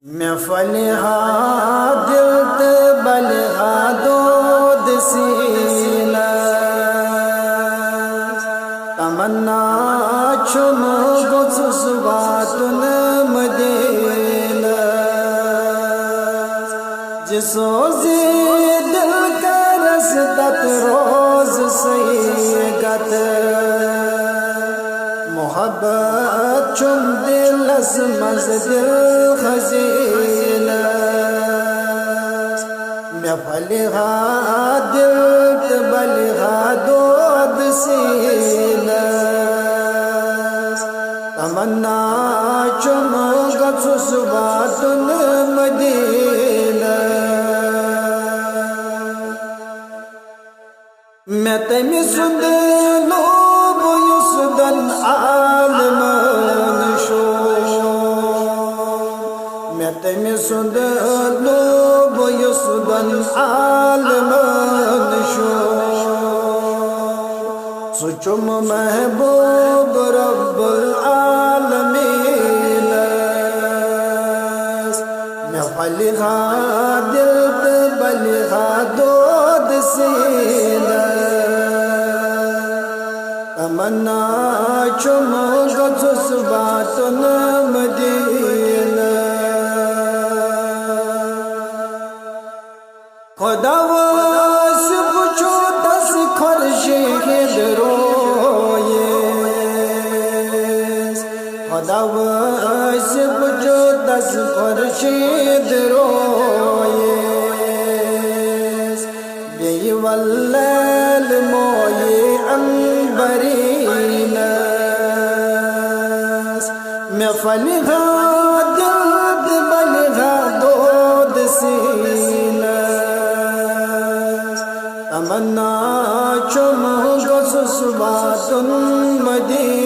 महफलिहा दिल ते बलिहा दूध सीना तमन्ना चुम गुस बातुन मदीना जिसो जी दिल का रसदत रोज सही गत मोहब्बत चुम दिल मज दिल खजीना महफलिहा दिल ते बलिहा दूध सीना तमन्ना चुम गुस बातुन मदीना मैं तमी सुंद लोब युसदन आलमान शो मैं तमी सुंद लोब युसदन आलमान शो सुचुम महबूब रब्बुल आलमीन महफलिहा दिल ते बलिहा दूध सीना तमन्ना चुम गुस बातुन मदीना खुदा से पूछो 10 खुर्शीद रोए खुदा से पूछो 10 खुर्शीद रोए बेवल्लल मोए अंबरीना महफलिहा दिल बलिहा दूध सीना तमन्ना चुम गुस बातुन मदीना